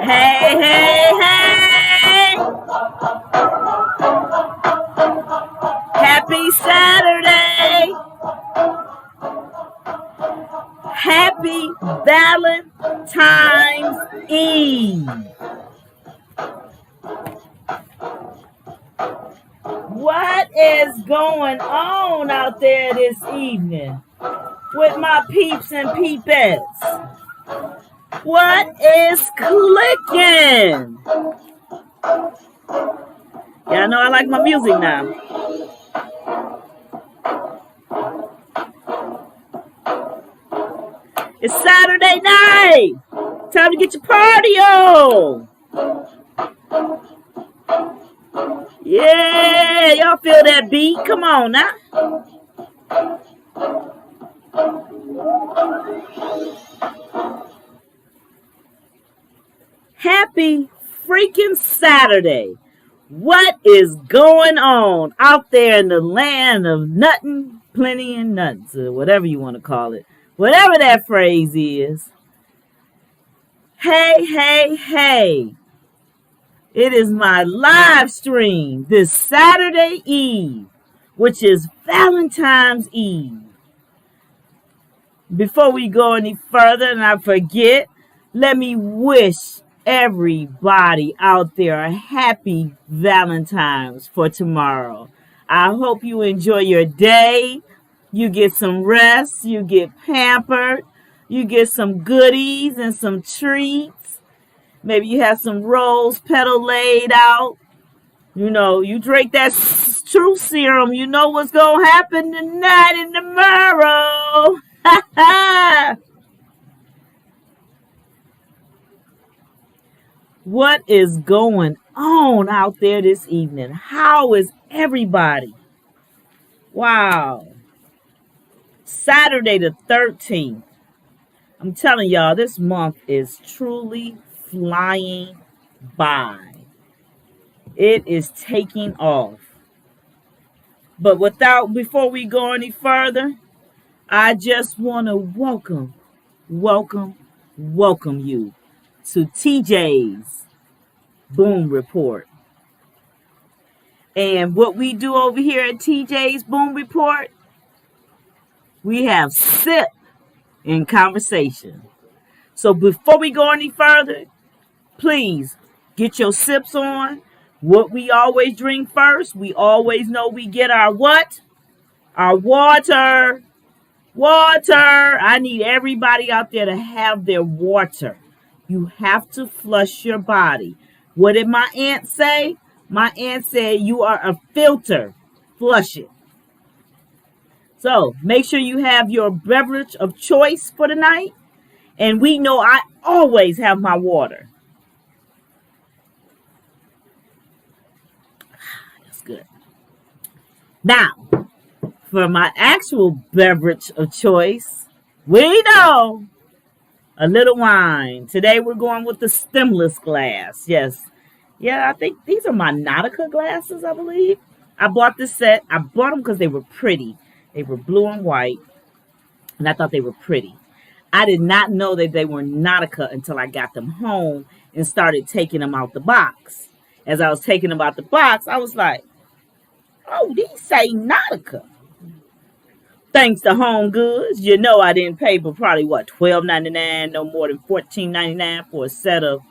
Hey, hey, hey! Happy Saturday! Happy Valentine's Eve! What is going on out there this evening with my peeps and peepettes? What is clicking? Y'all know I like my music now. It's Saturday night. Time to get your party on. Yeah, y'all feel that beat? Come on now. Happy freaking Saturday. What is going on out there in the land of nuttin', plenty, and nuts, or whatever you want to call it? Whatever that phrase is. Hey, hey, hey. It is my live stream this Saturday Eve, which is Valentine's Eve. Before we go any further and I forget, let me wish everybody out there a happy Valentine's for tomorrow. I hope you enjoy your day. You get some rest. You get pampered. You get some goodies and some treats. Maybe you have some rose petal laid out. You know, you drink that truth serum. You know what's going to happen tonight and tomorrow. Ha ha! What is going on out there this evening? How is everybody? Wow. Saturday the 13th. I'm telling y'all, this month is truly flying by. It is taking off. But before we go any further, I just want to welcome you to TJ's Boom Report. And what we do over here at TJ's Boom Report, we have sip in conversation. So before we go any further, please get your sips on. What we always drink first, we always know we get our what? Our water. Water. I need everybody out there to have their water. You have to flush your body. What did my aunt say? My aunt said you are a filter. Flush it. So make sure you have your beverage of choice for the night. And we know I always have my water. That's good. Now, for my actual beverage of choice, we know a little wine. Today we're going with the stemless glass. Yes. Yeah, I think these are my Nautica glasses, I believe. I bought this set. I bought them because they were pretty. They were blue and white, and I thought they were pretty. I did not know that they were Nautica until I got them home and started taking them out the box. As I was taking them out the box, I was like, oh, these say Nautica. Thanks to Home Goods, you know I didn't pay but probably, $12.99, no more than $14.99 for a set of...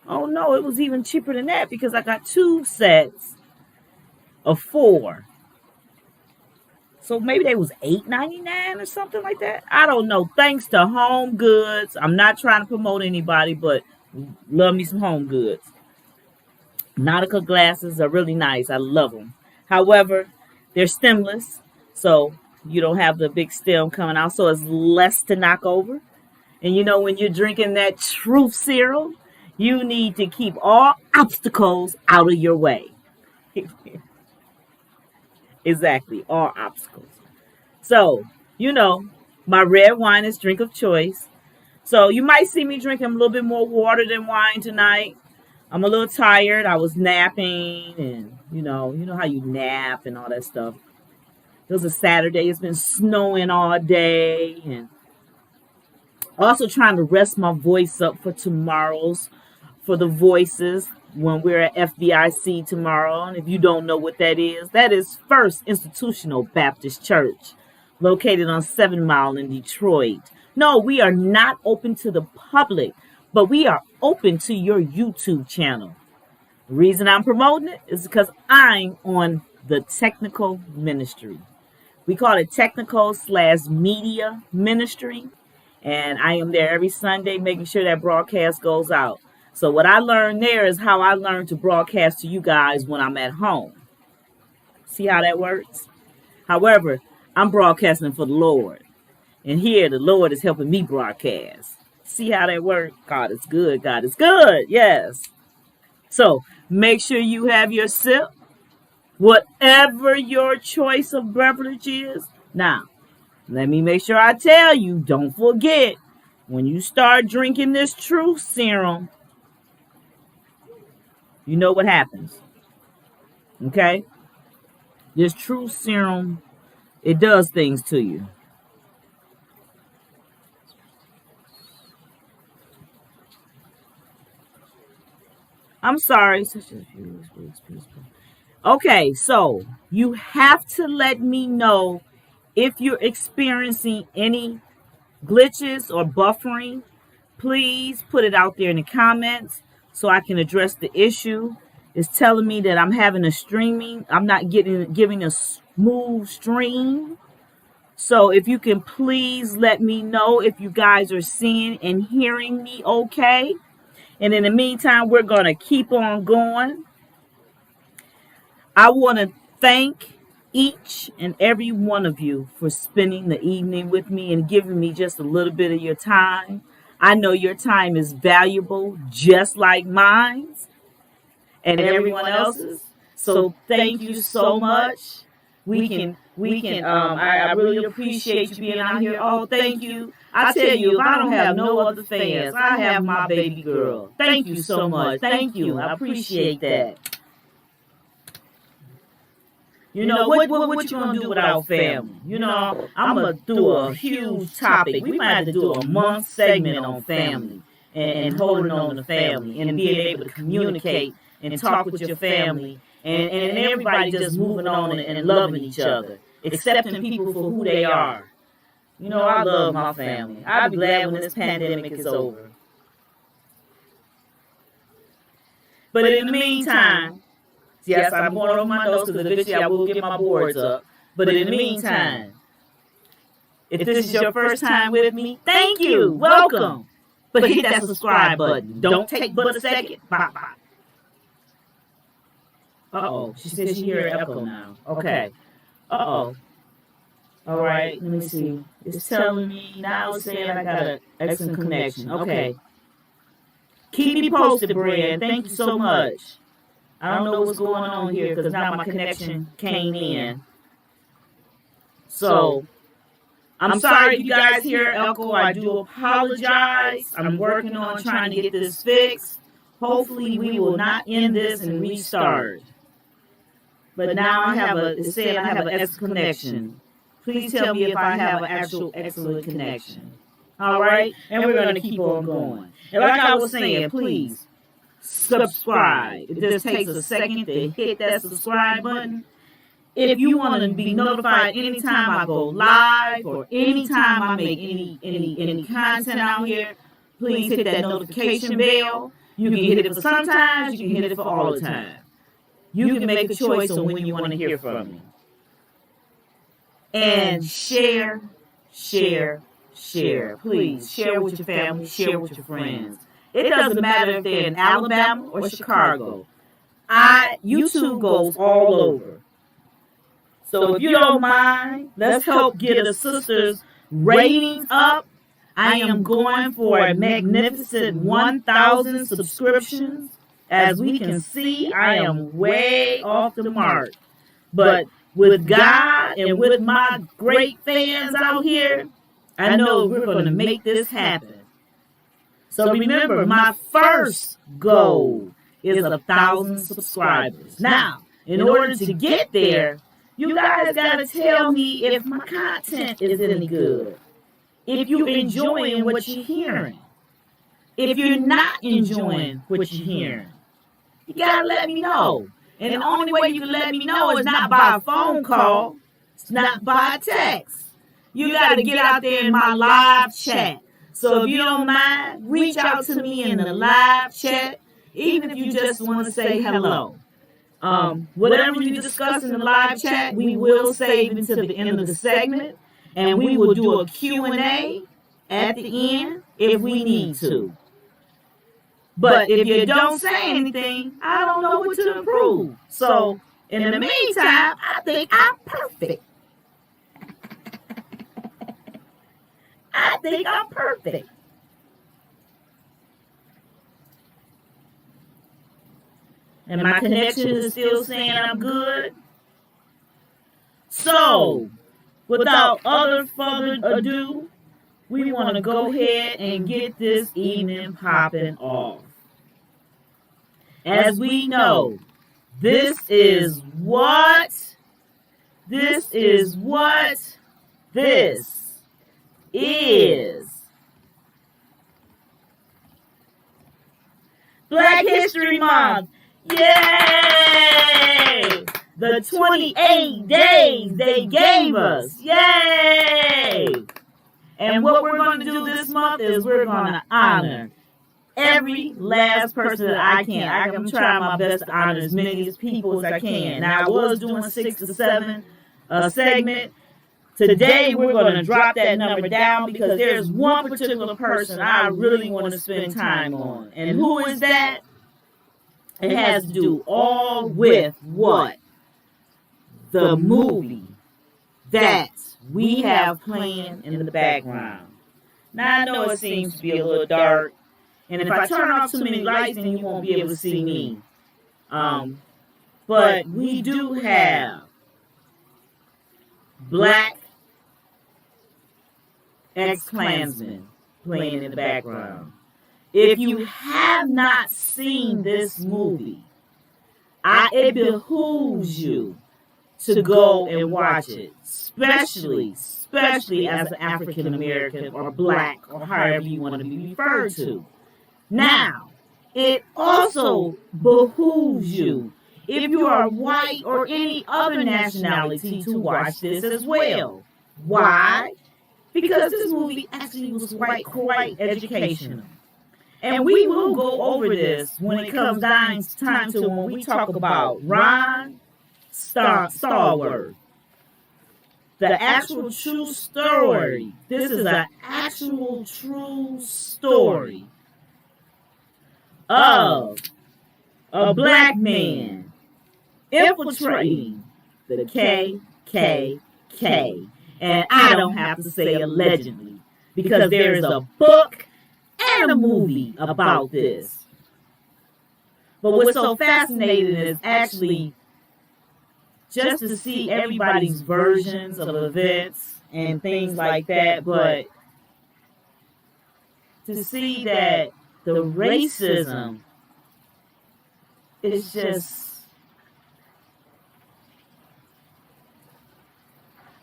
Oh, no, it was even cheaper than that because I got 2 sets of 4. So maybe they was $8.99 or something like that. I don't know. Thanks to Home Goods. I'm not trying to promote anybody, but love me some Home Goods. Nautica glasses are really nice. I love them. However, they're stemless, so you don't have the big stem coming out, so it's less to knock over. And you know, when you're drinking that truth serum, you need to keep all obstacles out of your way. Exactly, all obstacles. So, you know, my red wine is drink of choice. So you might see me drinking a little bit more water than wine tonight. I'm a little tired. I was napping and, you know how you nap and all that stuff. It was a Saturday. It's been snowing all day. And Also trying to rest my voice up for for the voices when we're at FBIC tomorrow. And if you don't know what that is First Institutional Baptist Church, located on 7 Mile in Detroit. No, we are not open to the public, but we are open to your YouTube channel. The reason I'm promoting it is because I'm on the technical ministry. We call it technical/media ministry. And I am there every Sunday making sure that broadcast goes out. So what I learned there is how I learned to broadcast to you guys when I'm at home. See how that works? However, I'm broadcasting for the Lord. And here the Lord is helping me broadcast. See how that works? God is good. God is good. Yes. So make sure you have your sip, whatever your choice of beverage is. Now, let me make sure I tell you, don't forget, when you start drinking this truth serum, you know what happens. Okay? This truth serum, it does things to you. I'm sorry. Okay, so you have to let me know if you're experiencing any glitches or buffering. Please put it out there in the comments so I can address the issue. It's telling me that I'm having a streaming. I'm not giving a smooth stream. So if you can please let me know if you guys are seeing and hearing me okay. And in the meantime, we're going to keep on going. I want to thank each and every one of you for spending the evening with me and giving me just a little bit of your time. I know your time is valuable, just like mine and everyone else's. So thank you so much. I really appreciate you being out here. Oh, thank you. I tell you, if I don't have no other fans, I have my baby girl. Thank you so much. Thank you. I appreciate that. You know, what you gonna do without family? You know, I'm gonna do a huge topic. We might have to do a month segment on family and holding on to family and being able to communicate and talk with your family and everybody just moving on and loving each other, accepting people for who they are. You know, I love my family. I'll be glad when this pandemic is over. But in the meantime, yes, I'm going over my notes because eventually I will get my boards up. But in the meantime, if this is your first time with me, thank you. Welcome. But hit that subscribe button. Don't take but a second. Bye-bye. Uh-oh. She says she hears echo now. Okay. Uh-oh. All right. Let me see. It's telling me now, it's saying I got an excellent connection. Okay. Keep me posted, Brad. Thank you so much. I don't know what's going on here because now my connection came in. So, I'm sorry if you guys hear echo. I do apologize. I'm working on trying to get this fixed. Hopefully, we will not end this and restart. But now it's saying I have an excellent connection. Please tell me if I have an actual excellent connection. All right? And we're going to keep on going. And like I was saying, please subscribe. It just takes a second to hit that subscribe button. If you want to be notified anytime I go live or anytime I make any content out here, please hit that notification bell. You can hit it for sometimes, you can hit it for all the time. You can make a choice on when you want to hear from me. And share. Please share with your family, share with your friends. It doesn't matter if they're in Alabama or Chicago. YouTube goes all over. So if you don't mind, let's help get a sister's ratings up. I am going for a magnificent 1,000 subscriptions. As we can see, I am way off the mark. But with God and with my great fans out here, I know we're going to make this happen. So remember, my first goal is 1,000 subscribers. Now, in order to get there, you guys got to tell me if my content is any good. if you're enjoying what you're hearing. If you're not enjoying what you're hearing, you gotta let me know. And the only way you can let me know is not by a phone call. It's not by a text. You gotta get out there in my live chat. So if you don't mind, reach out to me in the live chat, even if you just want to say hello. Whatever you discuss in the live chat, we will save until the end of the segment, and we will do a Q&A at the end if we need to. But if you don't say anything, I don't know what to improve. So in the meantime, I think I'm perfect. I think I'm perfect. And my connection is still saying I'm good. So, without further ado, we want to go ahead and get this evening popping off. As we know, this is what is Black History Month. Yay! The 28 days they gave us. Yay! And what we're going to do this month is we're going to honor every last person that I can. I'm trying my best to honor as many people as I can. Now, I was doing 6 to 7 segment. Today, we're going to drop that number down because there's one particular person I really want to spend time on. And who is that? It has to do all with what? The movie that we have playing in the background. Now, I know it seems to be a little dark. And if I turn off too many lights, then you won't be able to see me. But we do have Black ex-Klansmen playing in the background. If you have not seen this movie, it behooves you to go and watch it, especially as an African American or Black or however you want to be referred to. Now, it also behooves you, if you are white or any other nationality, to watch this as well. Why? Because this movie actually was quite educational. And we will go over this when it comes time to when we talk about Ron Stallworth. The actual true story. This is an actual true story of a Black man infiltrating the KKK. And I don't have to say allegedly, because there is a book and a movie about this. But what's so fascinating is actually just to see everybody's versions of events and things like that, but to see that the racism is just,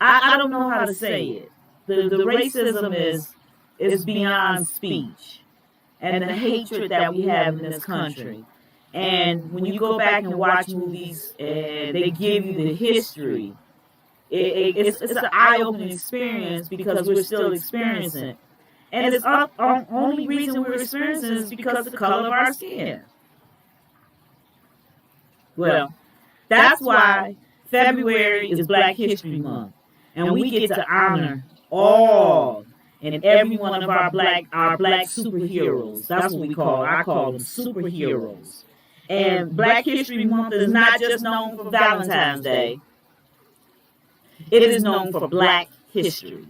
I don't know how to say it. The racism is beyond speech, and the hatred that we have in this country. And when you go back and watch movies and they give you the history, it's an eye-opening experience because we're still experiencing it. And it's our only reason we're experiencing it is because of the color of our skin. Well, that's why February is Black History Month. And we get to honor all and every one of our black superheroes. That's what I call them superheroes. And Black History Month is not just known for Valentine's Day. It is known for Black history.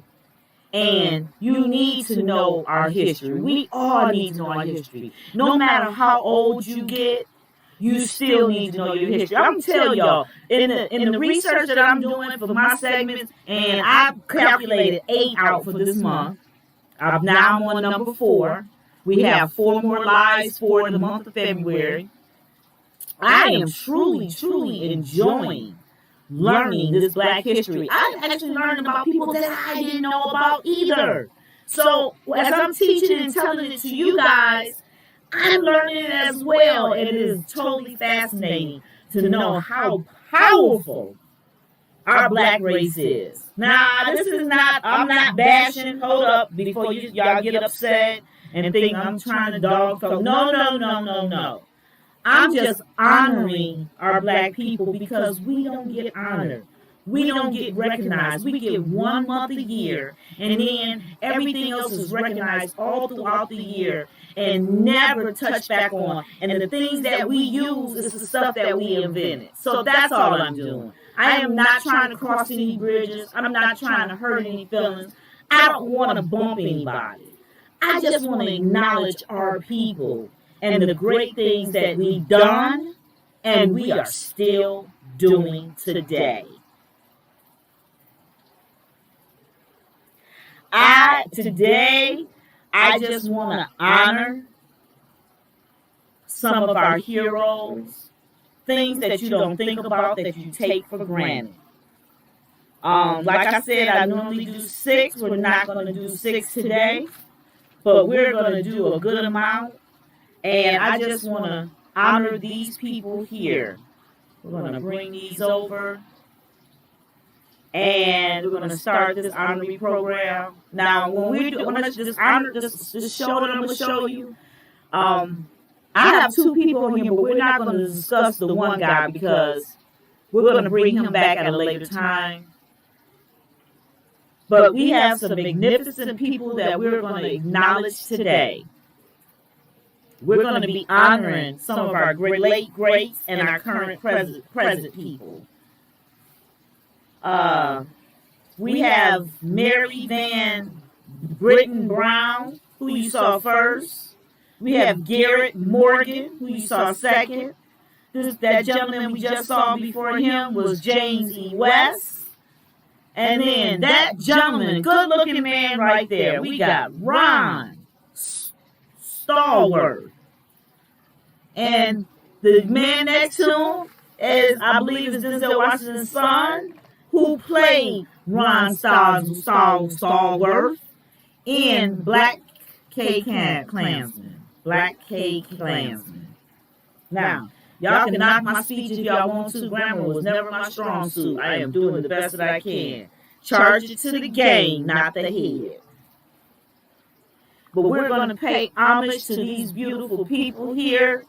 And you need to know our history. We all need to know our history. No matter how old you get, you still need to know your history. I'm going to tell y'all, in the research that I'm doing for my segments, and I calculated 8 out for this month. Now I'm on number 4. We have 4 more lives for the month of February. I am truly enjoying learning this Black history. I'm actually learning about people that I didn't know about either. So as I'm teaching and telling it to you guys, I'm learning it as well. And it is totally fascinating to know how powerful our black race is. Now, this is not, I'm not bashing, hold up, before y'all get upset and think I'm trying to dog folk. No. I'm just honoring our black people because we don't get honored. We don't get recognized. We get 1 month a year, and then everything else is recognized all throughout the year and never touched back on. And the things that we use is the stuff that we invented. So that's all I'm doing. I am not trying to cross any bridges. I'm not trying to hurt any feelings. I don't want to bump anybody. I just want to acknowledge our people and the great things that we've done and we are still doing today. Today, I just want to honor some of our heroes, things that you don't think about that you take for granted. Like I said, I normally do 6. We're not going to do 6 today, but we're going to do a good amount. And I just want to honor these people here. We're going to bring these over. And we're going to start this honorary program. Now, when we do this show that I'm going to show you, I have 2 people in here, but we're not going to discuss the one guy because we're going to bring him back at a later time. But we have some magnificent people that we're going to acknowledge today. We're going to be honoring some of our late greats and our current present people. We have Mary Van Britton Brown, who you saw first. We have Garrett Morgan, who you saw second. That gentleman we just saw before him was James E. West. And then that gentleman, good-looking man right there, we got Ron Stallworth. And the man next to him is, I believe, is Denzel Washington's son, who played Ron Stallworth in Black K. Klansman. Black K. Klansman. Now, y'all can knock my speech if y'all want to. Grammar was never my strong suit. I am doing the best that I can. Charge it to the game, not the head. But we're going to pay homage to these beautiful people here.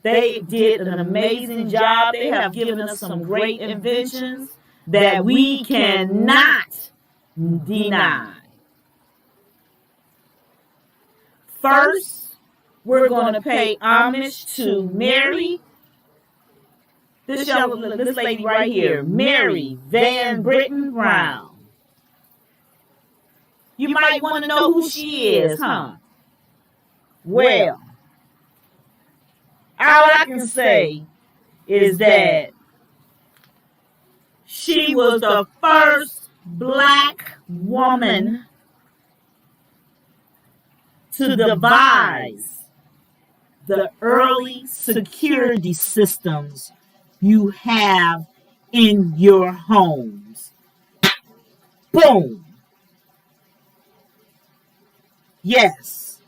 They did an amazing job. They have given us some great inventions that we cannot deny. First, we're going to pay homage to Mary. This lady right here, Mary Van Britton Brown. You might want to know who she is, huh? Well, all I can say is that she was the first black woman to devise the early security systems you have in your homes. Boom. Yes.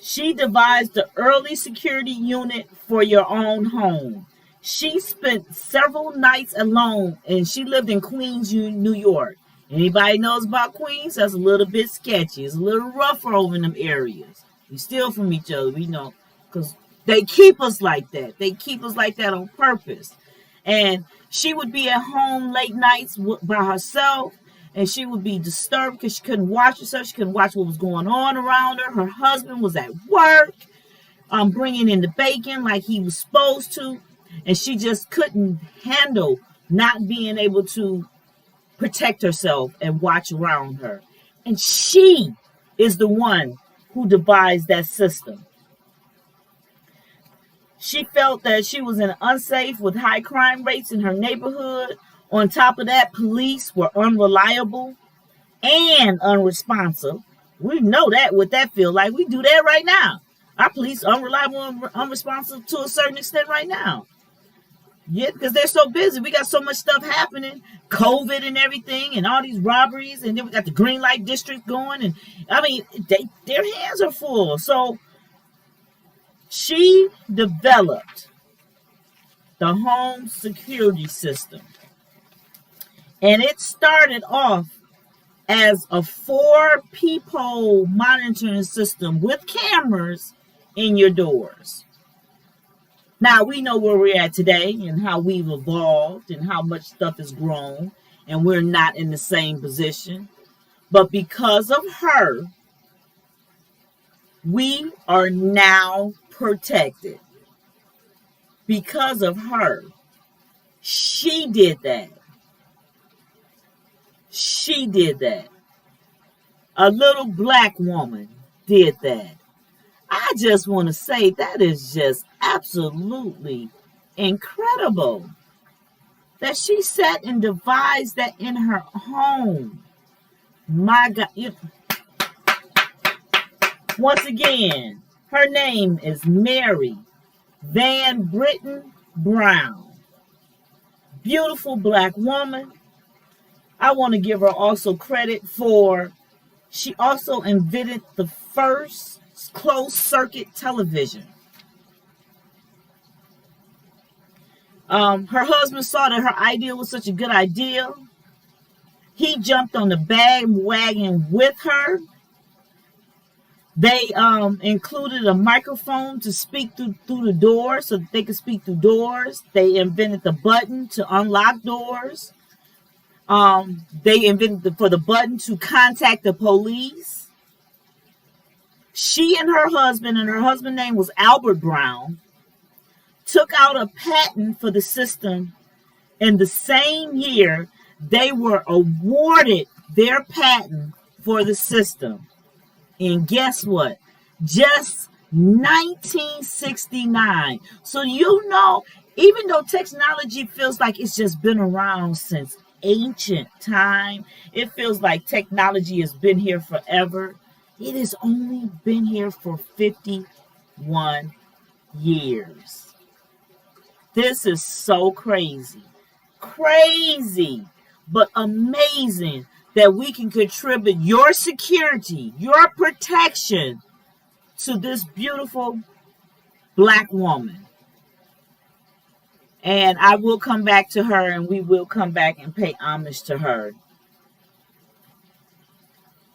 She devised the early security unit for your own home. She spent several nights alone, and she lived in Queens, New York. Anybody knows about Queens? That's a little bit sketchy. It's a little rougher over in them areas. We steal from each other, we know, because they keep us like that. They keep us like that on purpose. And she would be at home late nights by herself, and she would be disturbed because she couldn't watch herself. She couldn't watch what was going on around her. Her husband was at work, bringing in the bacon like he was supposed to. And she just couldn't handle not being able to protect herself and watch around her. And she is the one who devised that system. She felt that she was unsafe with high crime rates in her neighborhood. On top of that, police were unreliable and unresponsive. We know that what that feels like. We do that right now. Our police unreliable and unresponsive to a certain extent right now. Yeah, because they're so busy. We got so much stuff happening, COVID and everything, and all these robberies, and then we got the green light district going, and I mean, their hands are full. So she developed the home security system, and it started off as a 4 peephole monitoring system with cameras in your doors. Now we know where we're at today and how we've evolved and how much stuff has grown, and we're not in the same position. But because of her, we are now protected. Because of her. She did that. She did that. A little black woman did that. I just want to say that is just absolutely incredible that she sat and devised that in her home. My God. Once again, her name is Mary Van Brittan Brown. Beautiful black woman. I want to give her also credit for, she also invented the first closed circuit television. Her husband saw that her idea was such a good idea. He jumped on the bandwagon with her. They included a microphone to speak through the doors so that they could speak through doors. They invented the button to unlock doors. They invented for the button to contact the police. She and her husband's name was Albert Brown, took out a patent for the system. In the same year, they were awarded their patent for the system. And guess what? Just 1969. So you know, even though technology feels like it's just been around since ancient time, it feels like technology has been here forever. It has only been here for 51 years. This is so crazy. Crazy, but amazing that we can contribute your security, your protection to this beautiful black woman. And I will come back to her, and we will come back and pay homage to her.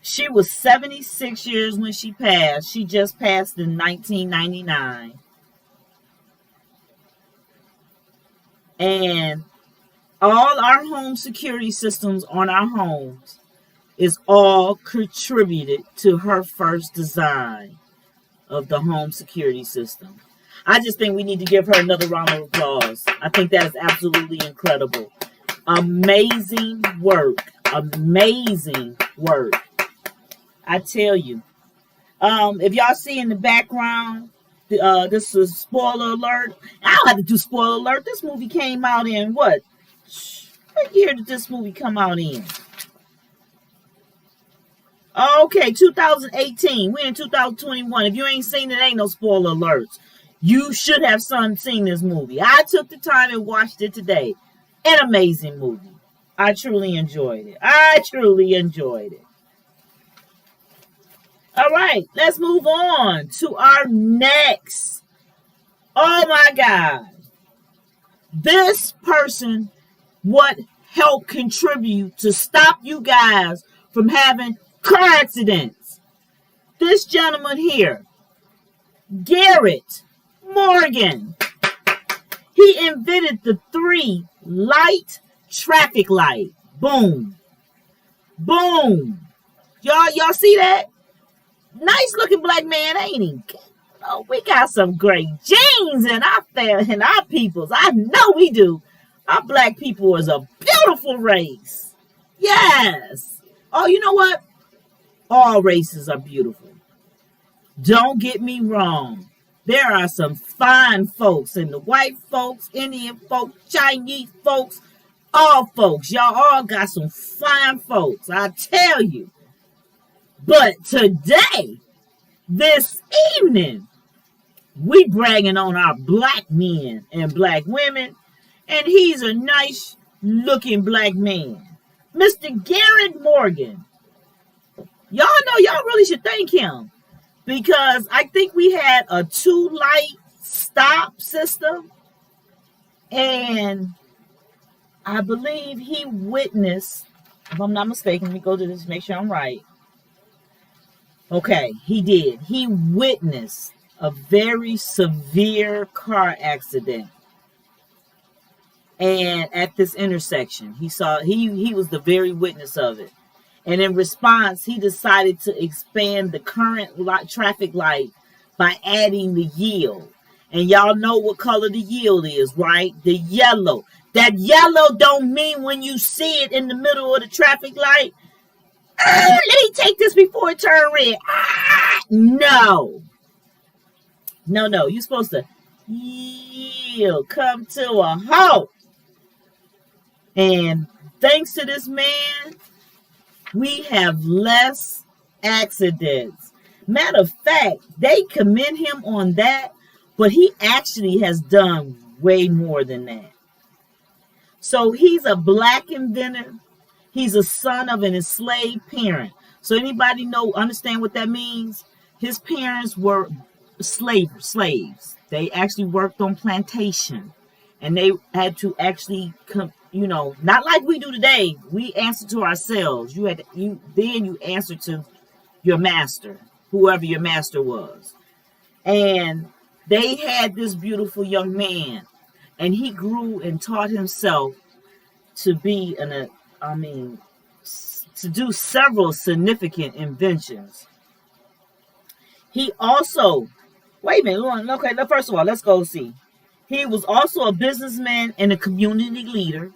She was 76 years when she passed. She just passed in 1999. And all our home security systems on our homes is all contributed to her first design of the home security system. I just think we need to give her another round of applause. I think that is absolutely incredible. Amazing work. Amazing work. I tell you. If y'all see in the background, this is spoiler alert. I don't have to do spoiler alert. This movie came out in what? What year did this movie come out in? Okay, 2018. We're in 2021. If you ain't seen it, ain't no spoiler alerts. You should have seen this movie. I took the time and watched it today. An amazing movie. I truly enjoyed it. All right, let's move on to our next. Oh my God. This person would help contribute to stop you guys from having car accidents. This gentleman here, Garrett Morgan. He invented the 3 light traffic light. Boom. Boom. Y'all see that? Nice looking black man, ain't he? Oh, we got some great genes in our peoples. I know we do. Our black people is a beautiful race. Yes. Oh, you know what? All races are beautiful. Don't get me wrong. There are some fine folks, and the white folks, Indian folks, Chinese folks, all folks. Y'all all got some fine folks, I tell you. But today, this evening, we bragging on our black men and black women. And he's a nice looking black man. Mr. Garrett Morgan. Y'all know y'all really should thank him, because I think we had a 2-light stop system, and I believe he witnessed, if I'm not mistaken, let me go to this, make sure I'm right. Okay, he did. He witnessed a very severe car accident. And at this intersection, he was the very witness of it. And in response, he decided to expand the current traffic light by adding the yield. And y'all know what color the yield is, right? The yellow. That yellow don't mean when you see it in the middle of the traffic light, let me take this before it turns red. No. No. You're supposed to yield, come to a halt. And thanks to this man, we have less accidents. Matter of fact, they commend him on that, but he actually has done way more than that. So he's a black inventor. He's a son of an enslaved parent. So anybody understand what that means? His parents were slaves. They actually worked on plantation, and they had to actually not like we do today. We answer to ourselves. You answer to your master, whoever your master was. And they had this beautiful young man, and he grew and taught himself to be to do several significant inventions. He also, wait a minute, okay, first of all, let's go see. He was also a businessman and a community leader.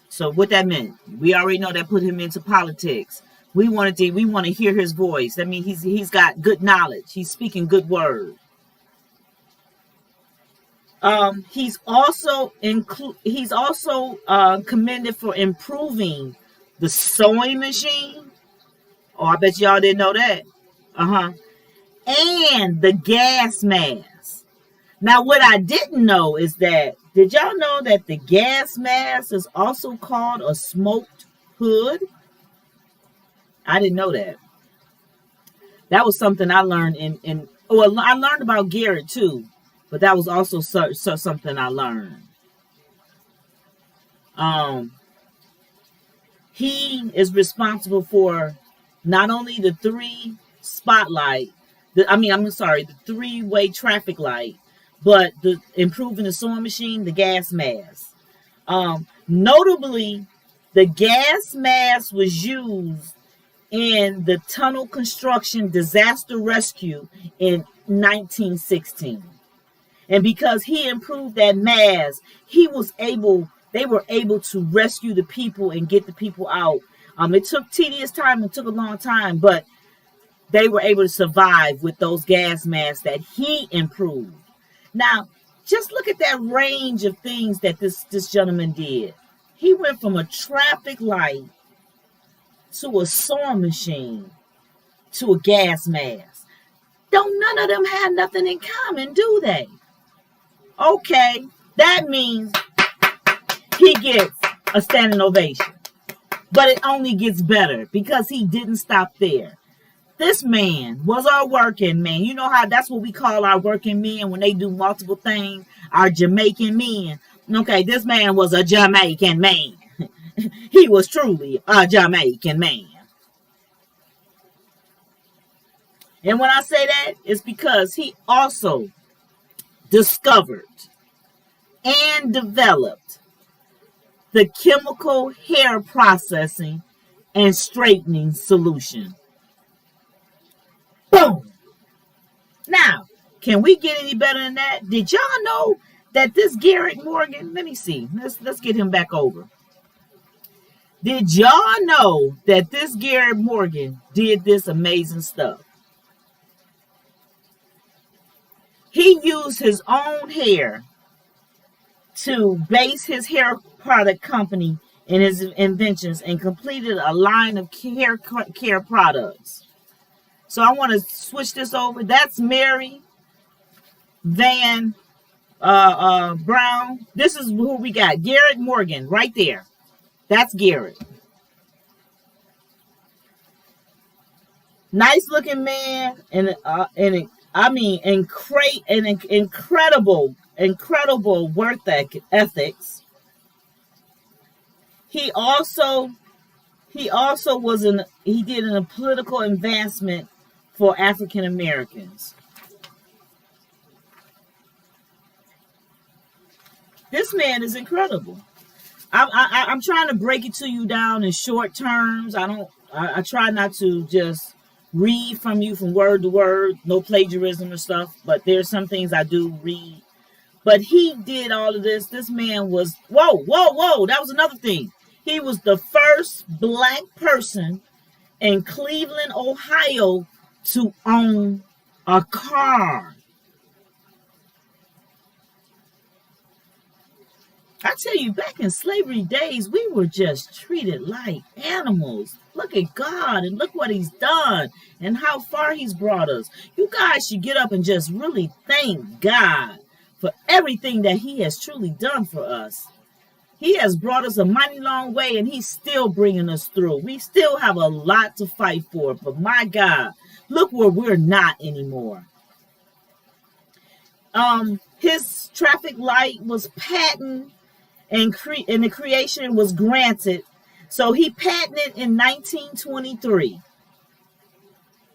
So what that meant, we already know that put him into politics. We want to hear his voice. I mean, he's got good knowledge. He's speaking good word. He's also commended for improving the sewing machine. Oh, I bet y'all didn't know that. And the gas mask. Now, what I didn't know is that, did y'all know that the gas mask is also called a smoked hood? I didn't know that. That was something I learned I learned about Garrett too, but that was also something I learned. He is responsible for not only the the three-way traffic light, but the improving the sewing machine, the gas mask. Notably, the gas mask was used in the tunnel construction disaster rescue in 1916. And because he improved that mask, they were able to rescue the people and get the people out. It took tedious time, it took a long time, but they were able to survive with those gas masks that he improved. Now, just look at that range of things that this gentleman did. He went from a traffic light to a sewing machine to a gas mask. Don't none of them have nothing in common, do they? Okay, that means he gets a standing ovation. But it only gets better because he didn't stop there. This man was our working man. You know how that's what we call our working men when they do multiple things, our Jamaican men. Okay, this man was a Jamaican man. He was truly a Jamaican man. And when I say that, it's because he also discovered and developed the chemical hair processing and straightening solution. Boom! Now, can we get any better than that? Did y'all know that this Garrett Morgan, let me see, let's get him back over. Did y'all know that this Garrett Morgan did this amazing stuff? He used his own hair to base his hair product company in his inventions and completed a line of hair care products. So I want to switch this over. That's Mary Van Brown. This is who we got. Garrett Morgan, right there. That's Garrett. Nice looking man, and I mean, incredible work ethics. He also he did a political advancement for African Americans. This man is incredible. I'm trying to break it to you down in short terms. I try not to just read from you from word to word, no plagiarism or stuff, but there's some things I do read. But he did all of this. This man was, whoa. That was another thing. He was the first black person in Cleveland, Ohio to own a car. I tell you, back in slavery days, we were just treated like animals. Look at God and look what he's done and how far he's brought us. You guys should get up and just really thank God for everything that he has truly done for us. He has brought us a mighty long way, and he's still bringing us through. We still have a lot to fight for, but my God, look where we're not anymore. His traffic light was patented, and the creation was granted. So he patented in 1923,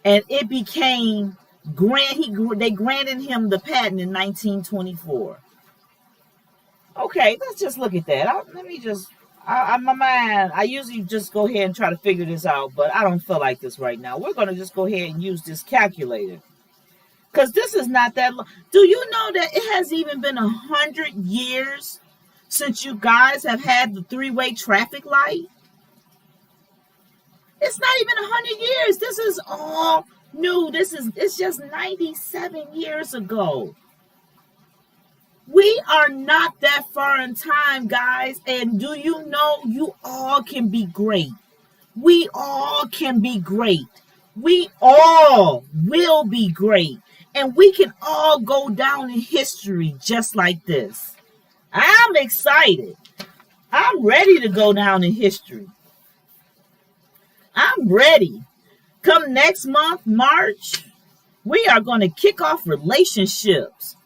and it became they granted him the patent in 1924. Okay, let's just look at that. I usually just go ahead and try to figure this out, but I don't feel like this right now. We're going to just go ahead and use this calculator, because this is not that long. Do you know that it has even been 100 years since you guys have had the three-way traffic light? It's not even 100 years. This is all new. It's just 97 years ago. We are not that far in time, guys. And do you know you all can be great? We all can be great. We all will be great. And we can all go down in history just like this. I'm excited. I'm ready to go down in history. I'm ready. Come next month, March, we are going to kick off relationships.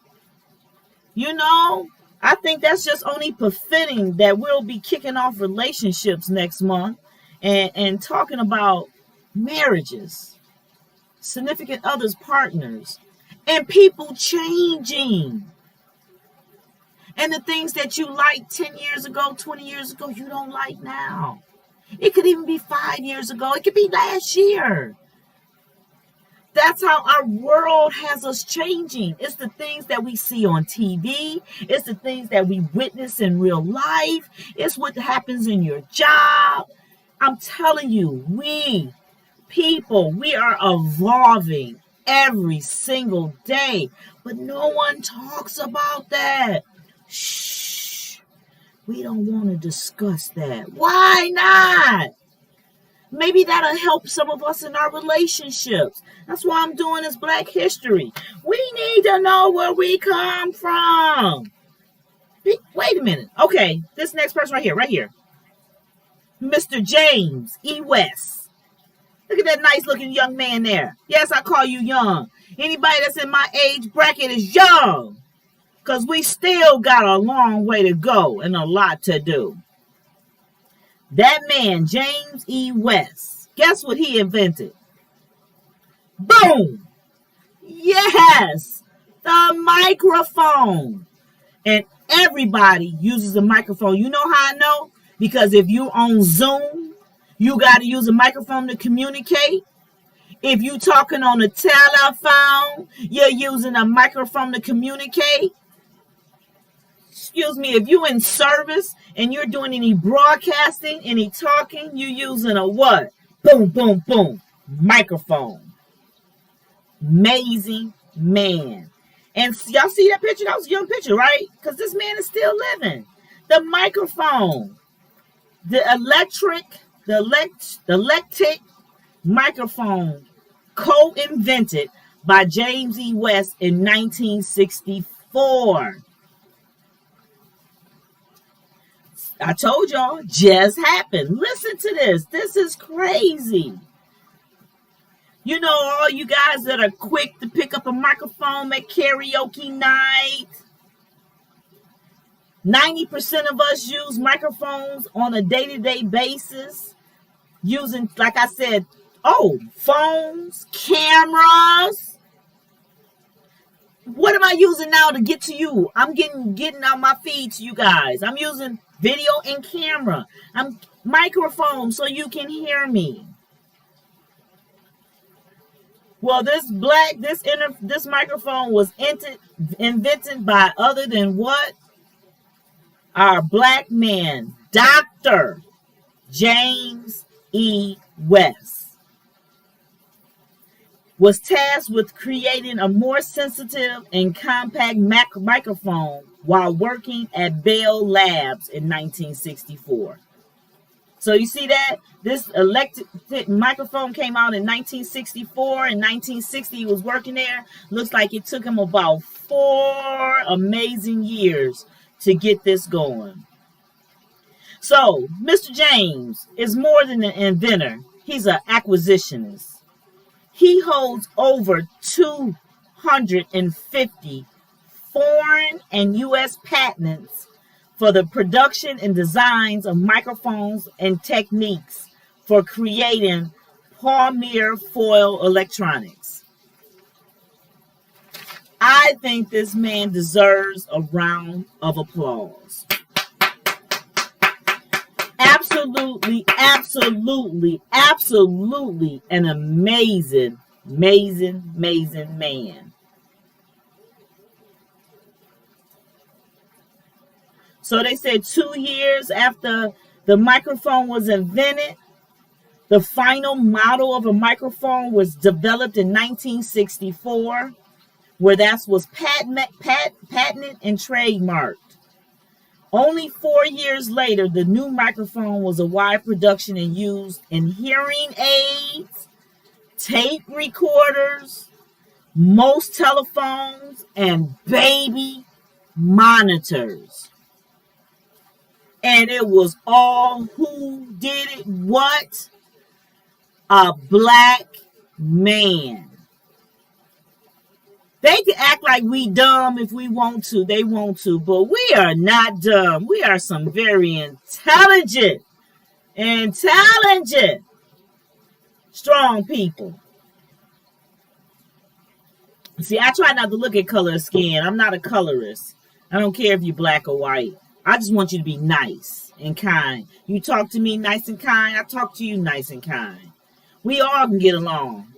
You know, I think that's just only befitting that we'll be kicking off relationships next month and talking about marriages, significant others, partners, and people changing. And the things that you liked 10 years ago, 20 years ago, you don't like now. It could even be 5 years ago. It could be last year. That's how our world has us changing. It's the things that we see on TV. It's the things that we witness in real life. It's what happens in your job. I'm telling you, we are evolving every single day. But no one talks about that. Shh. We don't want to discuss that. Why not? Maybe that'll help some of us in our relationships. That's why I'm doing this Black History. We need to know where we come from. Wait a minute. Okay, this next person right here. Mr. James E. West. Look at that nice looking young man there. Yes, I call you young. Anybody that's in my age bracket is young. Because we still got a long way to go and a lot to do. That man, James E. West, guess what he invented? Boom! Yes! The microphone. And everybody uses a microphone. You know how I know? Because if you on Zoom, you got to use a microphone to communicate. If you talking on a telephone, you're using a microphone to communicate. Excuse me, if you're in service and you're doing any broadcasting, any talking, you're using a what? Boom, boom, boom. Microphone. Amazing man. And y'all see that picture? That was a young picture, right? Because this man is still living. The microphone. The electric microphone co-invented by James E. West in 1964. I told y'all, just happened. Listen to this. This is crazy. You know, all you guys that are quick to pick up a microphone at karaoke night. 90% of us use microphones on a day-to-day basis. Using, like I said, phones, cameras. What am I using now to get to you? I'm getting out my feed to you guys. I'm using video and camera. I'm microphone so you can hear me. Well, this microphone was invented by other than what? Our black man, Dr. James E. West, was tasked with creating a more sensitive and compact microphone while working at Bell Labs in 1964. So you see that? This electric microphone came out in 1964. In 1960, he was working there. Looks like it took him about 4 amazing years to get this going. So, Mr. James is more than an inventor. He's an acquisitionist. He holds over 250 foreign and U.S. patents for the production and designs of microphones and techniques for creating Palmyra foil electronics. I think this man deserves a round of applause. Absolutely, absolutely, absolutely an amazing, amazing, amazing man. So they said 2 years after the microphone was invented, the final model of a microphone was developed in 1964, where that was patented and trademarked. Only 4 years later, the new microphone was a wide production and used in hearing aids, tape recorders, most telephones, and baby monitors. And it was all who did it? What? A black man. They can act like we dumb if we want to. They want to. But we are not dumb. We are some very intelligent, strong people. See, I try not to look at color of skin. I'm not a colorist. I don't care if you're black or white. I just want you to be nice and kind. You talk to me nice and kind, I talk to you nice and kind. We all can get along.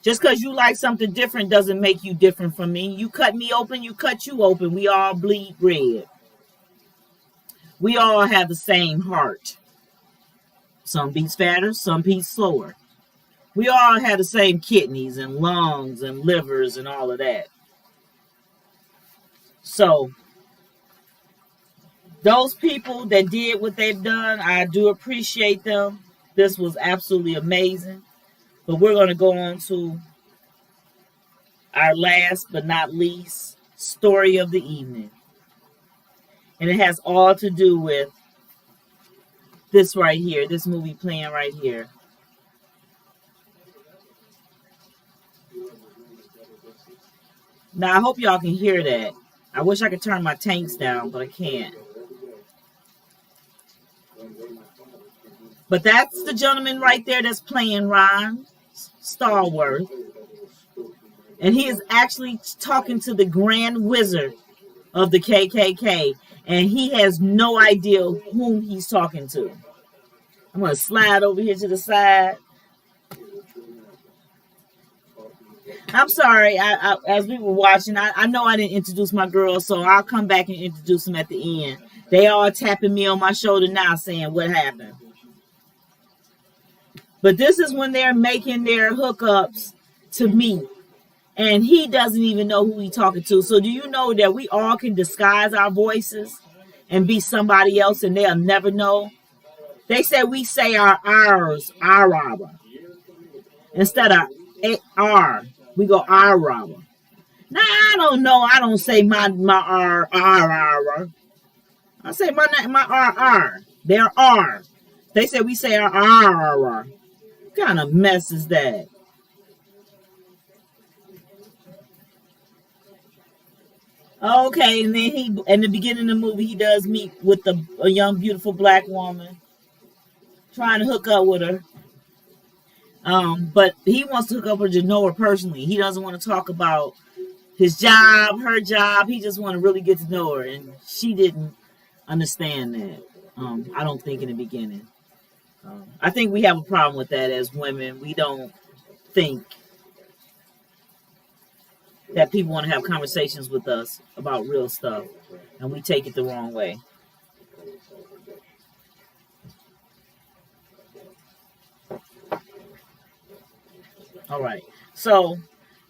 Just because you like something different doesn't make you different from me. You cut me open, you cut you open. We all bleed red. We all have the same heart. Some beats faster, some beats slower. We all have the same kidneys and lungs and livers and all of that. So, those people that did what they've done, I do appreciate them. This was absolutely amazing. But we're going to go on to our last but not least story of the evening. And it has all to do with this right here, this movie playing right here. Now, I hope y'all can hear that. I wish I could turn my tanks down, but I can't. But that's the gentleman right there that's playing Ron Stallworth. And he is actually talking to the Grand Wizard of the KKK. And he has no idea whom he's talking to. I'm going to slide over here to the side. I'm sorry, as we were watching, I know I didn't introduce my girls, so I'll come back and introduce them at the end. They all tapping me on my shoulder now saying, what happened? But this is when they're making their hookups to me. And he doesn't even know who he's talking to. So do you know that we all can disguise our voices and be somebody else and they'll never know? They said we say our R's, our instead of R, we go our. Now, I don't know. I don't say my R. I say my name, my R. Their R. They say we say our R. What kind of mess is that? Okay, and then he, in the beginning of the movie, he does meet with a young, beautiful black woman, trying to hook up with her. But he wants to hook up with her to know her personally. He doesn't want to talk about his job, her job. He just want to really get to know her, and she didn't understand that. I don't think in the beginning. I think we have a problem with that as women. We don't think that people want to have conversations with us about real stuff, and we take it the wrong way. All right. So,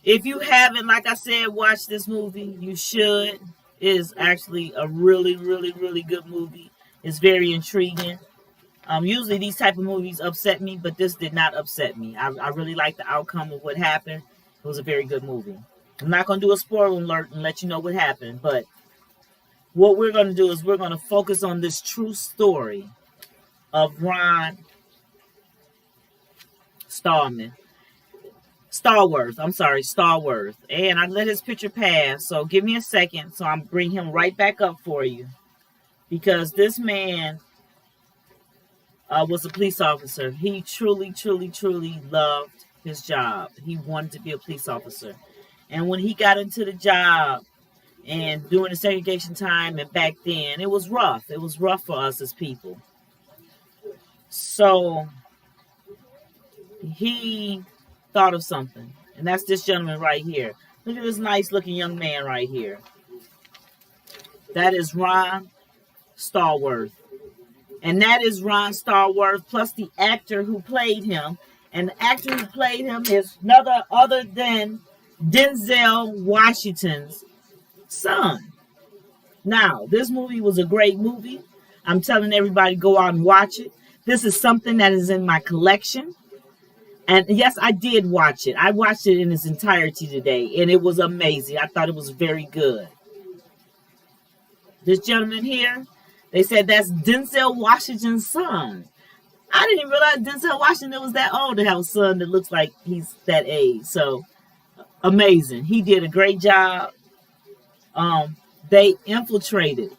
if you haven't, like I said, watched this movie, you should. It is actually a really, really, really good movie. It's very intriguing. Usually these type of movies upset me, but this did not upset me. I really like the outcome of what happened. It was a very good movie. I'm not going to do a spoiler alert and let you know what happened, but what we're going to do is we're going to focus on this true story of Ron Stallworth. And I let his picture pass, so give me a second so I'm bring him right back up for you. Because this man was a police officer. He truly, truly, truly loved his job. He wanted to be a police officer. And when he got into the job and during the segregation time and back then, it was rough. It was rough for us as people. So he thought of something. And that's this gentleman right here. Look at this nice looking young man right here. That is Ron Stallworth. And that is Ron Stallworth plus the actor who played him. And the actor who played him is none other than Denzel Washington's son. Now, this movie was a great movie. I'm telling everybody, go out and watch it. This is something that is in my collection. And yes, I did watch it. I watched it in its entirety today, and it was amazing. I thought it was very good. This gentleman here, they said that's Denzel Washington's son. I didn't even realize Denzel Washington was that old to have a son that looks like he's that age. So, amazing. He did a great job. They infiltrated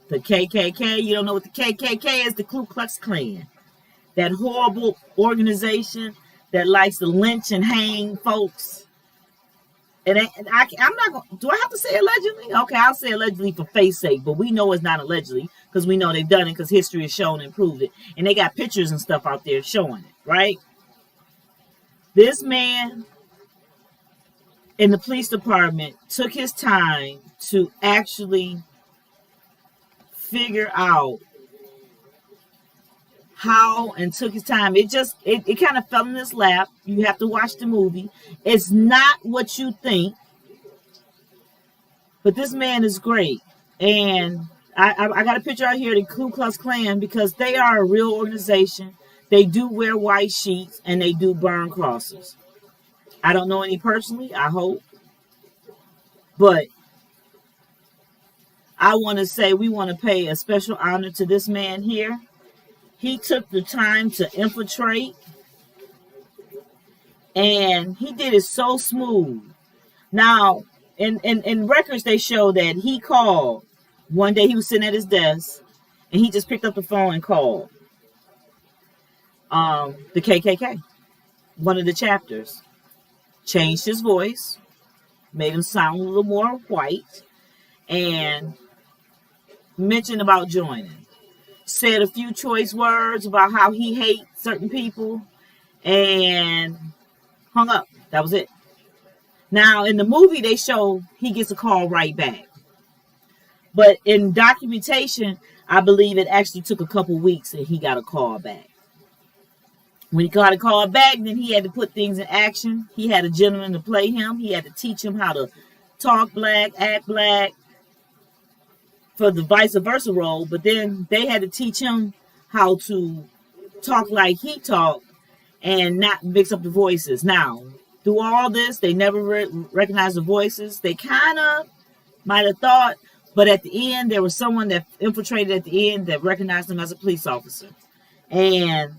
the KKK. You don't know what the KKK is? The Ku Klux Klan. That horrible organization that likes to lynch and hang folks. I'm not going. Do I have to say allegedly? Okay, I'll say allegedly for face sake, but we know it's not allegedly because we know they've done it because history has shown and proved it, and they got pictures and stuff out there showing it. Right? This man in the police department took his time to actually figure out how, and took his time. It kind of fell in his lap. You have to watch the movie. It's not what you think, but this man is great. And I got a picture out here of the Ku Klux Klan because they are a real organization. They do wear white sheets and they do burn crosses. I don't know any personally, I hope. But I want to say we want to pay a special honor to this man here. He took the time to infiltrate, and he did it so smooth. Now, in records, they show that he called. One day he was sitting at his desk, and he just picked up the phone and called the KKK, one of the chapters. Changed his voice, made him sound a little more white, and mentioned about joining. Said a few choice words about how he hates certain people and hung up. That was it. Now, in the movie, they show he gets a call right back. But in documentation, I believe it actually took a couple weeks and he got a call back. When he got a call back, then he had to put things in action. He had a gentleman to play him. He had to teach him how to talk black, act black, for the vice versa role, but then they had to teach him how to talk like he talked and not mix up the voices. Now, through all this, they never recognized the voices. They kind of might have thought, But at the end, there was someone that infiltrated at the end that recognized him as a police officer. And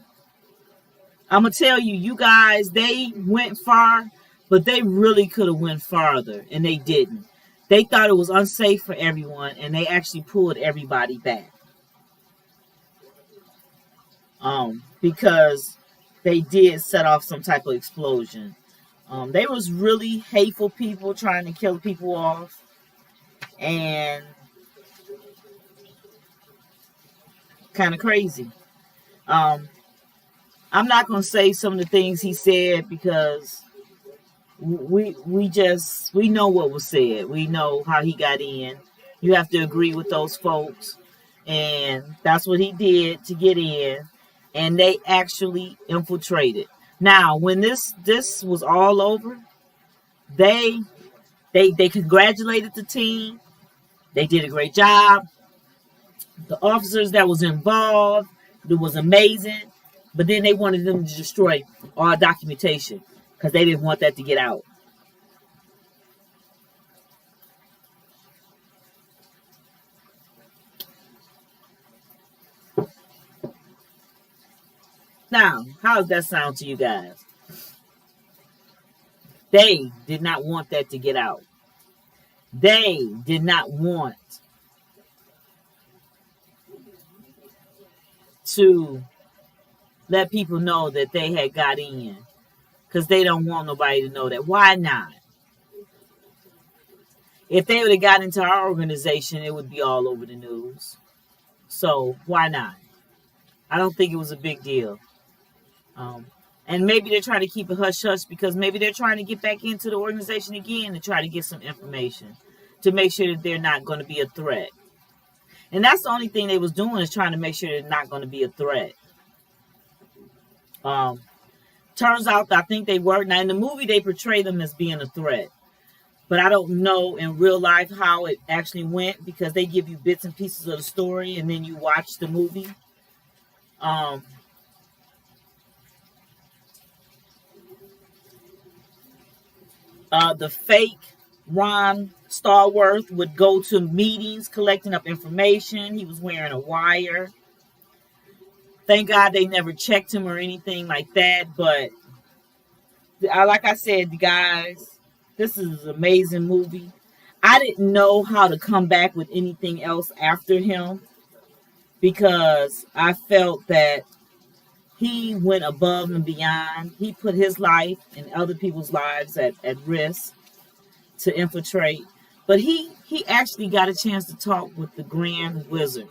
I'm going to tell you, you guys, they went far, but they really could have went farther, and they didn't. They thought it was unsafe for everyone, and they actually pulled everybody back. Because they did set off some type of explosion. They was really hateful people trying to kill people off. And kind of crazy. I'm not going to say some of the things he said because we know what was said. We know how he got in. You have to agree with those folks. And that's what he did to get in. And they actually infiltrated. Now, when this was all over, they congratulated the team. They did a great job. The officers that was involved, it was amazing. But then they wanted them to destroy all documentation because they didn't want that to get out. Now, how does that sound to you guys? They did not want that to get out. They did not want to let people know that they had got in because they don't want nobody to know that. Why not? If they would have got into our organization, it would be all over the news. So why not? I don't think it was a big deal. And maybe they're trying to keep it hush-hush because maybe they're trying to get back into the organization again to try to get some information to make sure that they're not going to be a threat. And that's the only thing they was doing is trying to make sure they're not going to be a threat. Turns out, I think they were. Now, in the movie, they portray them as being a threat. But I don't know in real life how it actually went because they give you bits and pieces of the story and then you watch the movie. The fake Ron Stallworth would go to meetings collecting up information. He was wearing a wire. Thank God they never checked him or anything like that. But like I said, guys, this is an amazing movie. I didn't know how to come back with anything else after him because I felt that he went above and beyond. He put his life and other people's lives at risk to infiltrate. But he actually got a chance to talk with the Grand Wizard.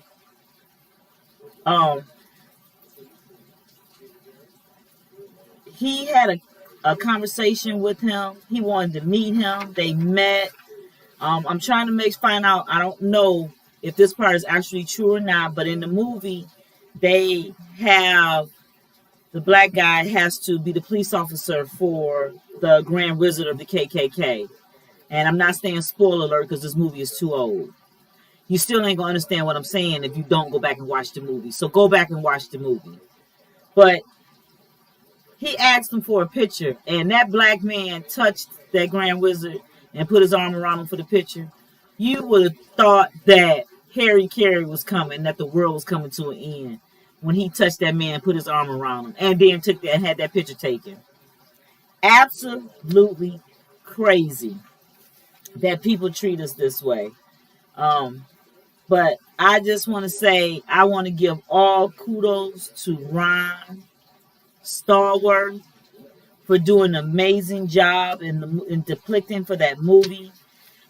He had a conversation with him. He wanted to meet him. They met. I'm trying to find out. I don't know if this part is actually true or not. But in the movie, they have the black guy has to be the police officer for the Grand Wizard of the KKK. And I'm not saying spoiler alert because this movie is too old. You still ain't going to understand what I'm saying if you don't go back and watch the movie. So go back and watch the movie. But he asked him for a picture. And that black man touched that Grand Wizard and put his arm around him for the picture. You would have thought that Harry Carey was coming, that the world was coming to an end. When he touched that man, put his arm around him, and then had that picture taken. Absolutely crazy that people treat us this way. But I just want to say, I want to give all kudos to Ron Stallworth for doing an amazing job in depicting for that movie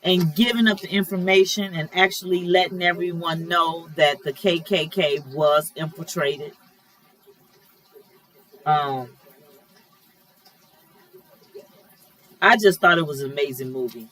and giving up the information and actually letting everyone know that the KKK was infiltrated. I just thought it was an amazing movie.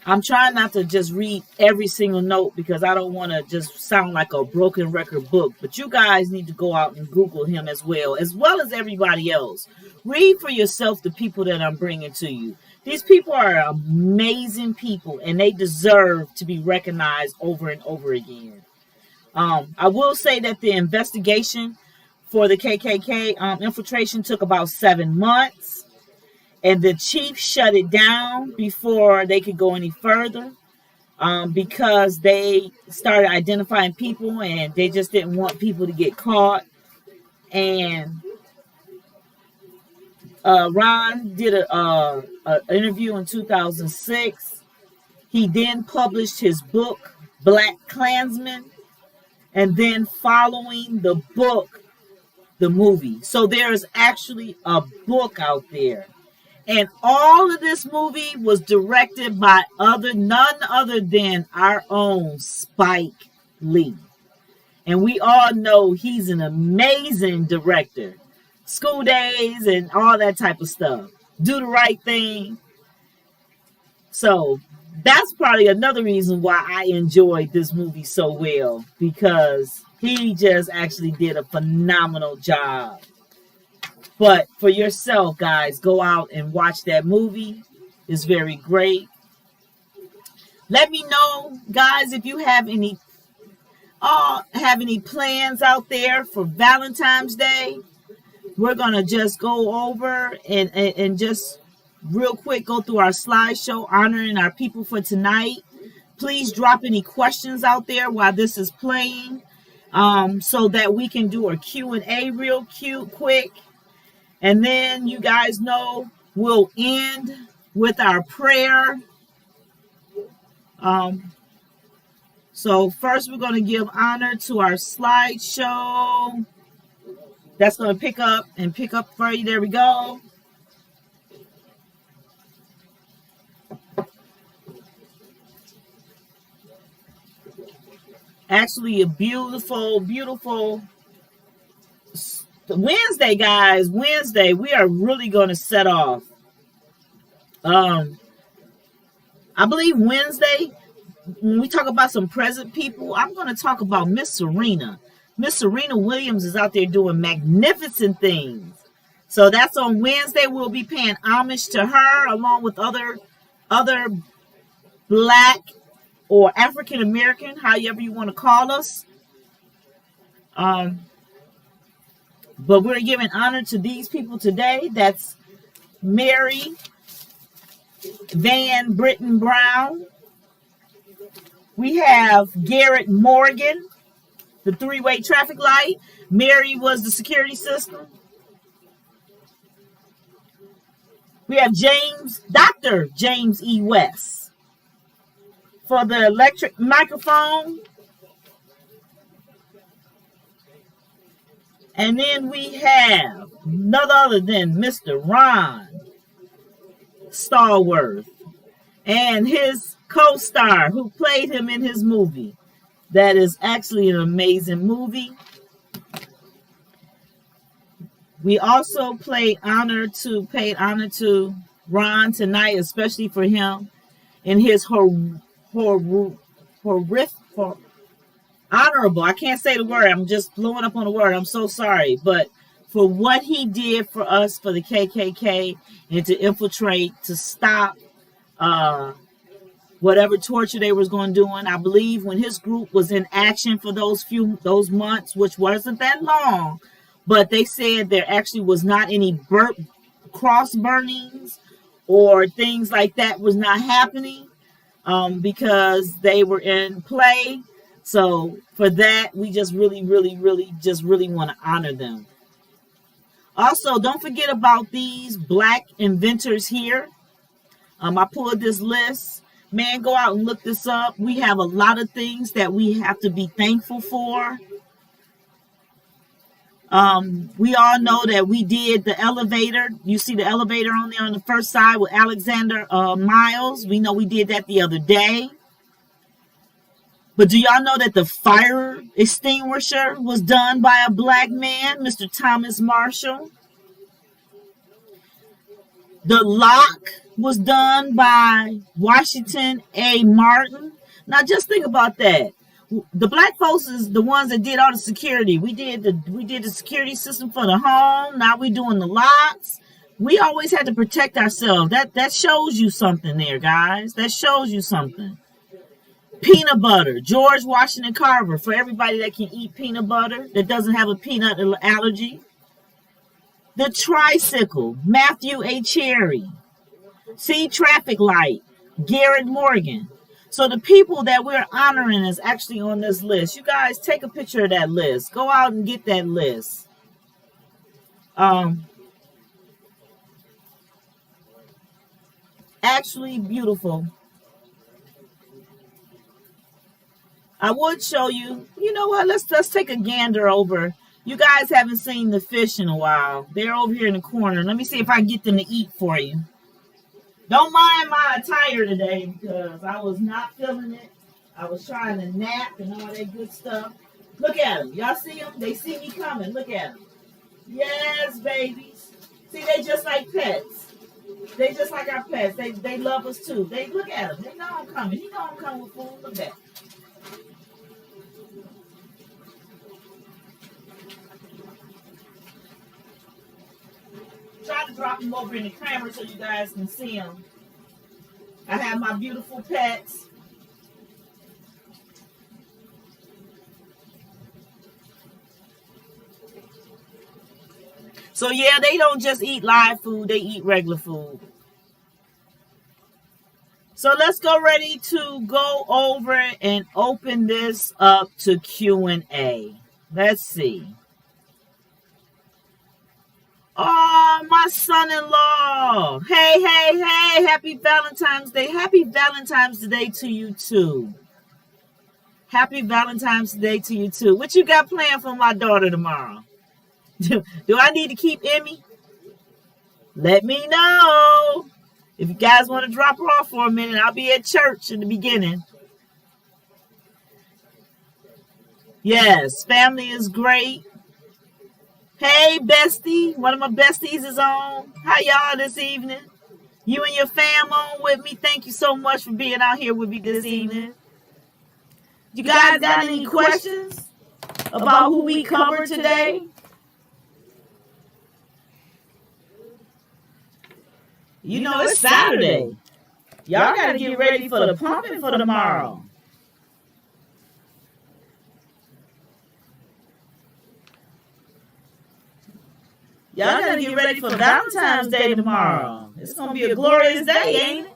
I'm trying not to just read every single note because I don't want to just sound like a broken record book. But you guys need to go out and Google him as well as everybody else. Read for yourself the people that I'm bringing to you. These people are amazing people, and they deserve to be recognized over and over again. I will say that the investigation for the KKK infiltration took about 7 months, and the chief shut it down before they could go any further. because they started identifying people and they just didn't want people to get caught. And Ron did a interview in 2006. He then published his book, Black Klansman, and then following the book, the movie. So there's actually a book out there. And all of this movie was directed by none other than our own Spike Lee. And we all know he's an amazing director. School Days and all that type of stuff. Do the Right Thing. So that's probably another reason why I enjoyed this movie so well, because he just actually did a phenomenal job. But for yourself, guys, go out and watch that movie. It's very great. Let me know, guys, if you have any plans out there for Valentine's Day. We're going to just go over and just real quick go through our slideshow honoring our people for tonight. Please drop any questions out there while this is playing, so that we can do a Q&A real quick. And then you guys know we'll end with our prayer. So first we're going to give honor to our slideshow. That's going to pick up for you. There we go. Actually, a beautiful, beautiful Wednesday, guys. Wednesday, we are really going to set off. I believe Wednesday, when we talk about some present people, I'm going to talk about Miss Serena. Miss Serena Williams is out there doing magnificent things. So that's on Wednesday. We'll be paying homage to her along with other Black or African American, however you want to call us. But we're giving honor to these people today. That's Mary Van Britton Brown. We have Garrett Morgan, the three-way traffic light. Mary was the security system. We have Dr. James E. West for the electric microphone. And then we have none other than Mr. Ron Stallworth and his co-star who played him in his movie. That is actually an amazing movie. We also paid honor to Ron tonight, especially for him in his honorable. I can't say the word. I'm just blowing up on the word. I'm so sorry. But for what he did for us, for the KKK, and to infiltrate, to stop whatever torture they was going to do. And I believe when his group was in action for those months, which wasn't that long, but they said there actually was not any cross burnings or things like that was not happening because they were in play. So for that, we just really want to honor them. Also, don't forget about these Black inventors here. I pulled this list. Man, go out and look this up. We have a lot of things that we have to be thankful for. We all know that we did the elevator. You see the elevator on there on the first side with Alexander Miles. We know we did that the other day. But do y'all know that the fire extinguisher was done by a Black man, Mr. Thomas Marshall? The lock was done by Washington A. Martin. Now just think about that. The Black folks is the ones that did all the security. We did the security system for the home. Now we doing the locks. We always had to protect ourselves. That shows you something there, guys. That shows you something. Peanut butter, George Washington Carver, for everybody that can eat peanut butter, that doesn't have a peanut allergy. The tricycle, Matthew A. Cherry. See, traffic light, Garrett Morgan. So the people that we're honoring is actually on this list. You guys take a picture of that list. Go out and get that list. Actually beautiful. I would show you. You know what? Let's take a gander over. You guys haven't seen the fish in a while. They're over here in the corner. Let me see if I can get them to eat for you. Don't mind my attire today because I was not feeling it. I was trying to nap and all that good stuff. Look at them. Y'all see them? They see me coming. Look at them. Yes, babies. See, they just like pets. They just like our pets. They love us too. They look at them. They know I'm coming. He know I'm coming with food. Look at that. Try to drop them over in the camera so you guys can see them. I have my beautiful pets. So yeah, they don't just eat live food, they eat regular food. So let's go ready to go over and open this up to Q&A. Let's see. Oh, my son-in-law. Hey, hey, hey. Happy Valentine's Day. Happy Valentine's Day to you, too. Happy Valentine's Day to you, too. What you got planned for my daughter tomorrow? Do I need to keep Emmy? Let me know. If you guys want to drop her off for a minute, I'll be at church in the beginning. Yes, family is great. Hey, bestie. One of my besties is on. How y'all this evening? You and your fam on with me. Thank you so much for being out here with me this evening. You guys got any questions about who we covered today? You know, it's Saturday. Y'all got to get ready for the pumping for tomorrow. Y'all got to get ready for Valentine's Day tomorrow. It's going to be a glorious day, ain't it?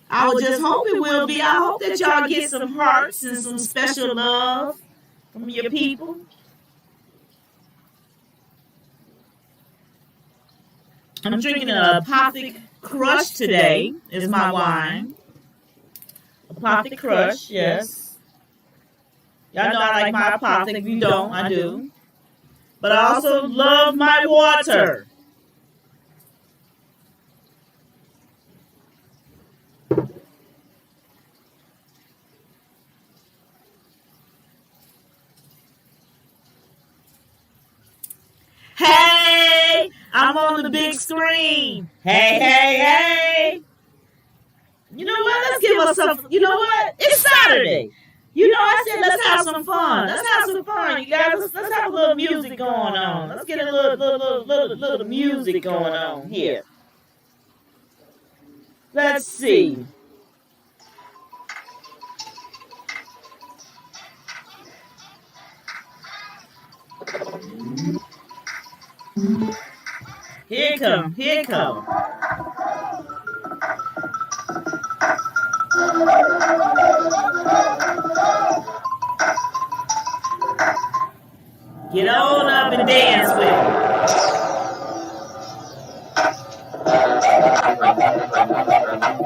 I would just hope it will be. I hope that y'all get some hearts and some special love from your people. I'm drinking a Apothic Crush today, is my wine. Apothic Crush, yes. Y'all know I like my Apothic. If you don't, I do. But I also love my water. Hey, I'm on the big screen. Hey, hey, hey. You know what? Let's give us some. You know what? It's Saturday. You know, I said let's have some fun. Let's have some fun, you guys. Let's have a little music going on. Let's get a little music going on here. Let's see. Here it come. Here it come. Get on up and dance with it.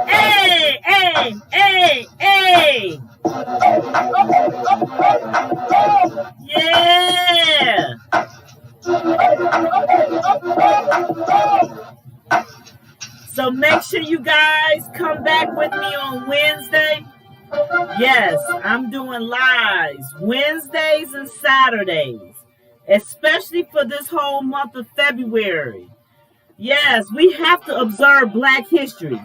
Hey, hey, hey, hey. Yeah. So make sure you guys come back with me on Wednesday. Yes, I'm doing lives Wednesdays and Saturdays, especially for this whole month of February. Yes, we have to observe Black history.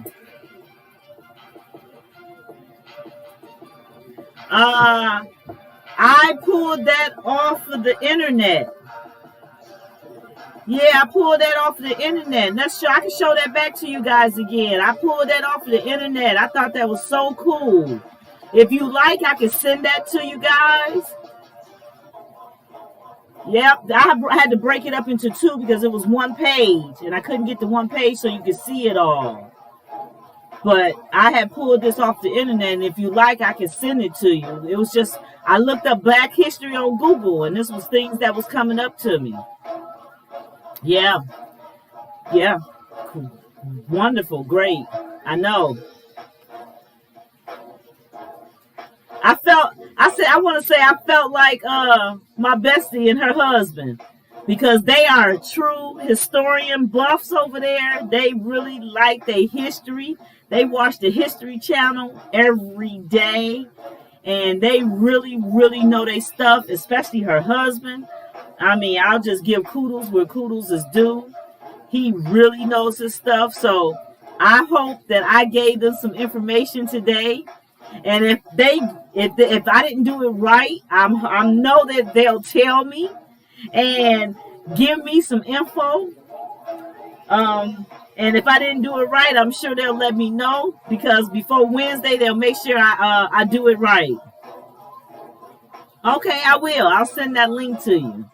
I pulled that off of the internet. Yeah, I pulled that off of the internet. Let's show. I can show that back to you guys again. I pulled that off of the internet. I thought that was so cool. If you like, I can send that to you guys. Yep, I had to break it up into two because it was one page, and I couldn't get the one page so you could see it all. But I had pulled this off the internet, and if you like, I can send it to you. It was just, I looked up Black history on Google, and this was things that was coming up to me. Yeah, yeah. Wonderful, great. I know. I felt like my bestie and her husband, because they are true historian buffs over there. They really like their history. They watch the History Channel every day, and they really, really know their stuff, especially her husband. I mean, I'll just give kudos where kudos is due. He really knows his stuff. So I hope that I gave them some information today. And if I didn't do it right, I know that they'll tell me and give me some info. And if I didn't do it right, I'm sure they'll let me know, because before Wednesday they'll make sure I do it right. Okay, I will. I'll send that link to you.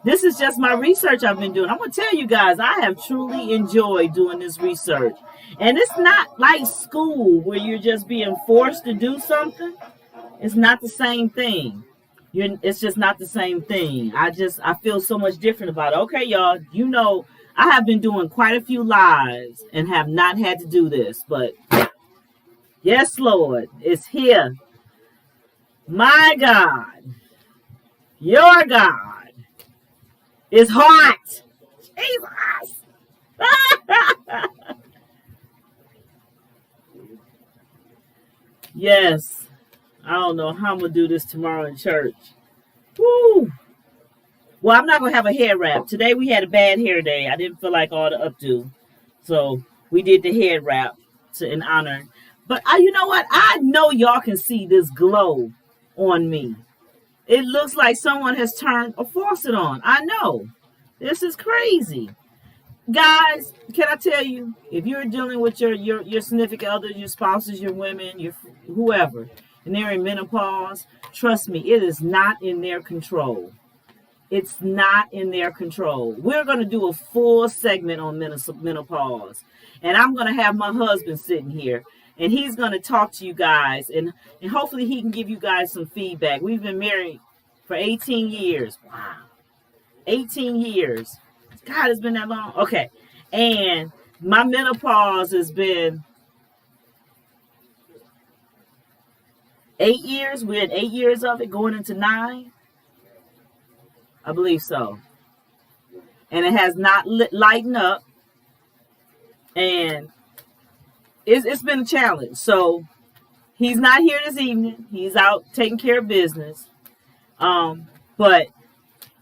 This is just my research I've been doing. I'm going to tell you guys, I have truly enjoyed doing this research. And it's not like school where you're just being forced to do something. It's not the same thing. It's just not the same thing. I feel so much different about it. Okay, y'all, you know, I have been doing quite a few lives and have not had to do this. But yes, Lord, it's here. My God, your God, is hot. Jesus. Yes. I don't know how I'm going to do this tomorrow in church. Woo. Well, I'm not going to have a hair wrap. Today we had a bad hair day. I didn't feel like all the updo. So we did the hair wrap in honor. But you know what? I know y'all can see this glow on me. It looks like someone has turned a faucet on. I know. This is crazy. Guys, can I tell you, if you're dealing with your significant other, your spouses, your women, your whoever, and they're in menopause, trust me, it is not in their control. It's not in their control. We're going to do a full segment on menopause. And I'm going to have my husband sitting here. And he's going to talk to you guys. And hopefully he can give you guys some feedback. We've been married for 18 years. Wow. 18 years. God, it's been that long. Okay. And my menopause has been 8 years. We're in 8 years of it, going into 9. I believe so. And it has not lightened up. And it's been a challenge. So he's not here this evening. He's out taking care of business. But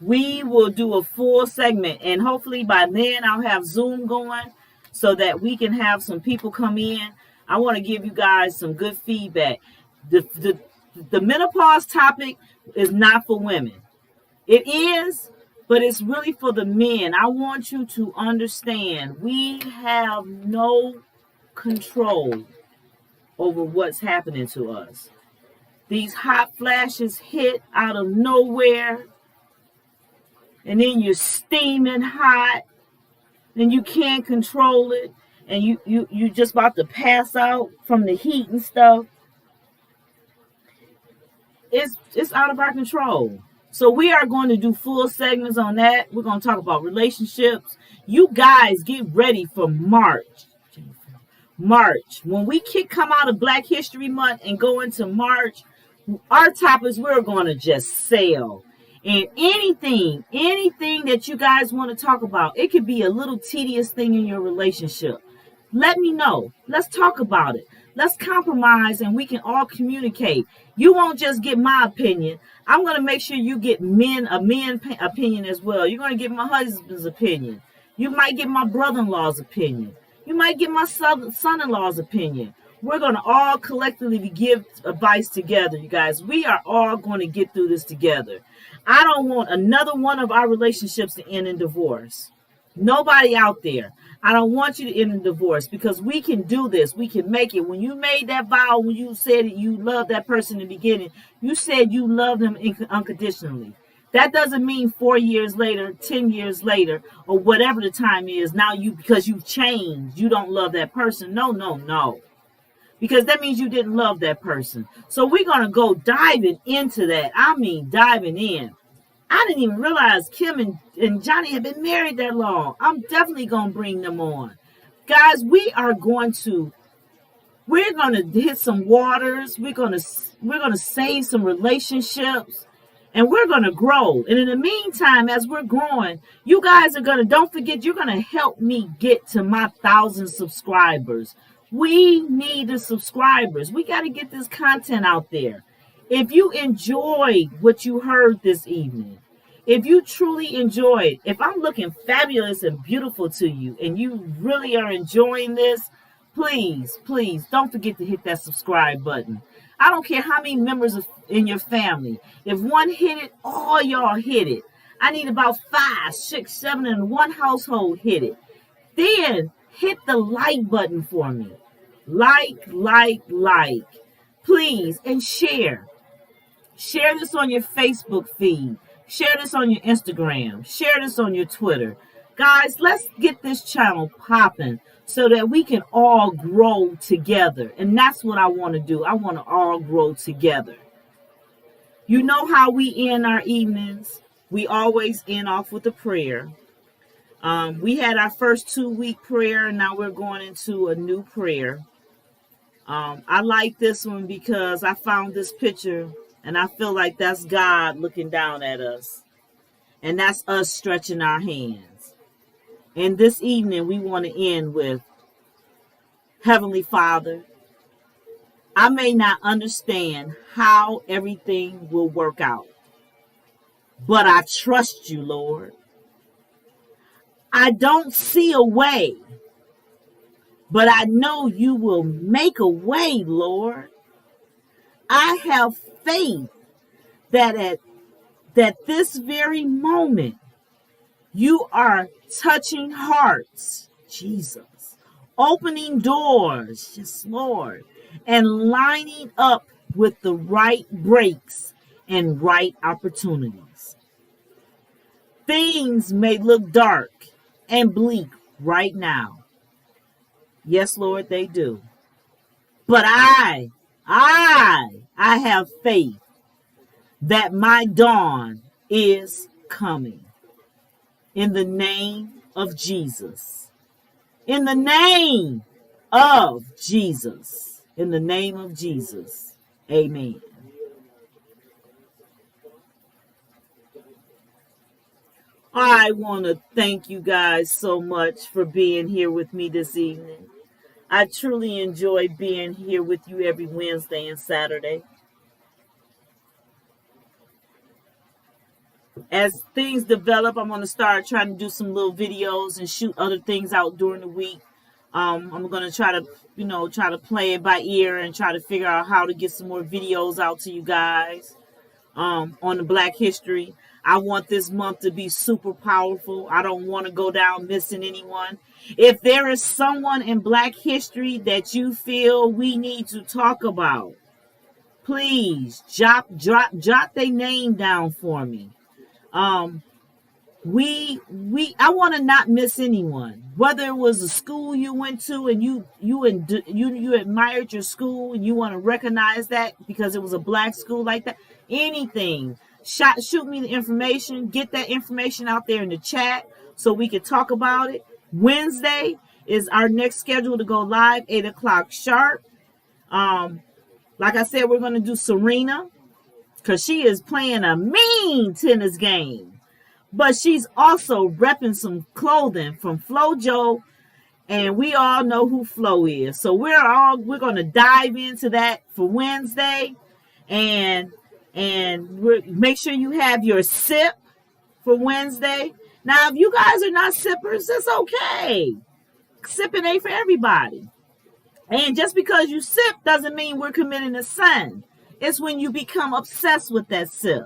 we will do a full segment, and hopefully by then I'll have Zoom going so that we can have some people come in. I want to give you guys some good feedback. The menopause topic is not for women. It is, but it's really for the men. I want you to understand we have no control over what's happening to us. These hot flashes hit out of nowhere, and then you're steaming hot, and you can't control it, and you just about to pass out from the heat and stuff. It's out of our control. So we are going to do full segments on that. We're going to talk about relationships. You guys get ready for March. When we come out of Black History Month and go into March, our topics, we're going to just sail. And anything that you guys want to talk about, it could be a little tedious thing in your relationship. Let me know. Let's talk about it. Let's compromise, and we can all communicate. You won't just get my opinion. I'm going to make sure you get a man opinion as well. You're going to get my husband's opinion. You might get my brother-in-law's opinion. You might get my son-in-law's opinion. We're going to all collectively give advice together, you guys. We are all going to get through this together. I don't want another one of our relationships to end in divorce. Nobody out there. I don't want you to end in divorce, because we can do this. We can make it. When you made that vow, when you said that you loved that person in the beginning, you said you love them unconditionally. That doesn't mean 4 years later, 10 years later, or whatever the time is, now because you've changed, you don't love that person. No. because that means you didn't love that person. So we're going to go diving into that. I mean, diving in. I didn't even realize Kim and Johnny had been married that long. I'm definitely going to bring them on. Guys, we're going to hit some waters. We're going to save some relationships, and we're going to grow. And in the meantime, as we're growing, you guys are going to, don't forget, you're going to help me get to my 1,000 subscribers. We need the subscribers. We got to get this content out there. If you enjoyed what you heard this evening, if you truly enjoyed, if I'm looking fabulous and beautiful to you and you really are enjoying this, please don't forget to hit that subscribe button. I don't care how many members in your family. If one hit it, all y'all hit it. I need about 5, 6, 7 in one household hit it. Then hit the like button for me. Like. Please, and share. Share this on your Facebook feed. Share this on your Instagram. Share this on your Twitter. Guys, let's get this channel popping so that we can all grow together. And that's what I want to do. I want to all grow together. You know how we end our evenings? We always end off with a prayer. We had our first 2-week prayer, and now we're going into a new prayer. I like this one because I found this picture, and I feel like that's God looking down at us. And that's us stretching our hands. And this evening, we want to end with, Heavenly Father, I may not understand how everything will work out, but I trust you, Lord. I don't see a way, but I know you will make a way, Lord. I have faith that at this very moment, you are touching hearts, Jesus, opening doors, yes, Lord, and lining up with the right breaks and right opportunities. Things may look dark and bleak right now. Yes, Lord, they do. But I have faith that my dawn is coming. In the name of Jesus. In the name of Jesus. In the name of Jesus. Amen. I want to thank you guys so much for being here with me this evening. I truly enjoy being here with you every Wednesday and Saturday. As things develop, I'm going to start trying to do some little videos and shoot other things out during the week. I'm going to try to play it by ear and try to figure out how to get some more videos out to you guys on the Black History. I want this month to be super powerful. I don't want to go down missing anyone. If there is someone in Black History that you feel we need to talk about, please jot their name down for me. I want to not miss anyone. Whether it was a school you went to and you admired your school and you want to recognize that because it was a Black school like that. Anything. Shoot me the information. Get that information out there in the chat so we can talk about it. Wednesday is our next schedule to go live, 8 o'clock sharp. Like I said, we're going to do Serena because she is playing a mean tennis game. But she's also repping some clothing from FloJo, and we all know who Flo is. So we're going to dive into that for Wednesday, and make sure you have your sip for Wednesday. Now, if you guys are not sippers, that's okay. Sipping ain't for everybody. And just because you sip doesn't mean we're committing a sin. It's when you become obsessed with that sip.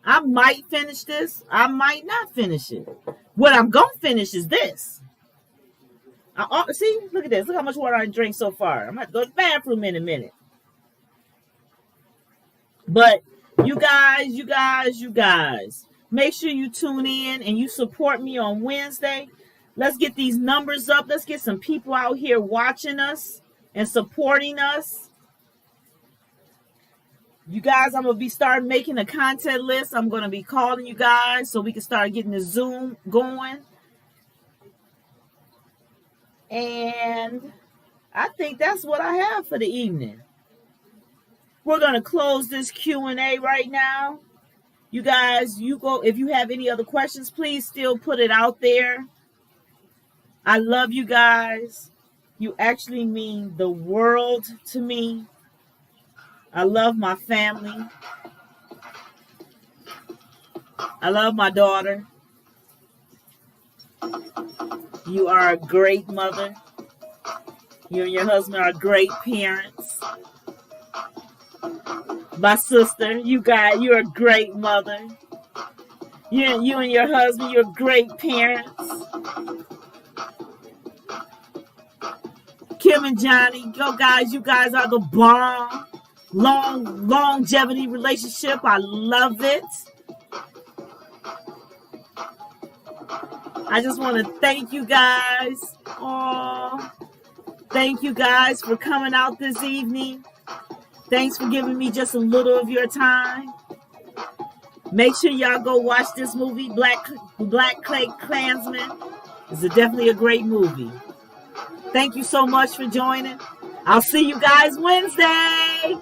I might finish this. I might not finish it. What I'm going to finish is this. See, look at this. Look how much water I drank so far. I'm going to go to the bathroom in a minute. But you guys, make sure you tune in and you support me on Wednesday. Let's get these numbers up. Let's get some people out here watching us. and supporting us. You guys, I'm going to be starting making a content list. I'm going to be calling you guys so we can start getting the Zoom going. And I think that's what I have for the evening. We're going to close this Q&A right now. You guys, you go. If you have any other questions, please still put it out there. I love you guys. You actually mean the world to me. I love my family. I love my daughter. You are a great mother. You and your husband are great parents. My sister, you're a great mother. You and your husband, you're great parents. Kim and Johnny, yo guys, you guys are the bomb. Longevity relationship. I love it. I just want to thank you guys. Oh, thank you guys for coming out this evening. Thanks for giving me just a little of your time. Make sure y'all go watch this movie, Black Klansman. It's definitely a great movie. Thank you so much for joining. I'll see you guys Wednesday.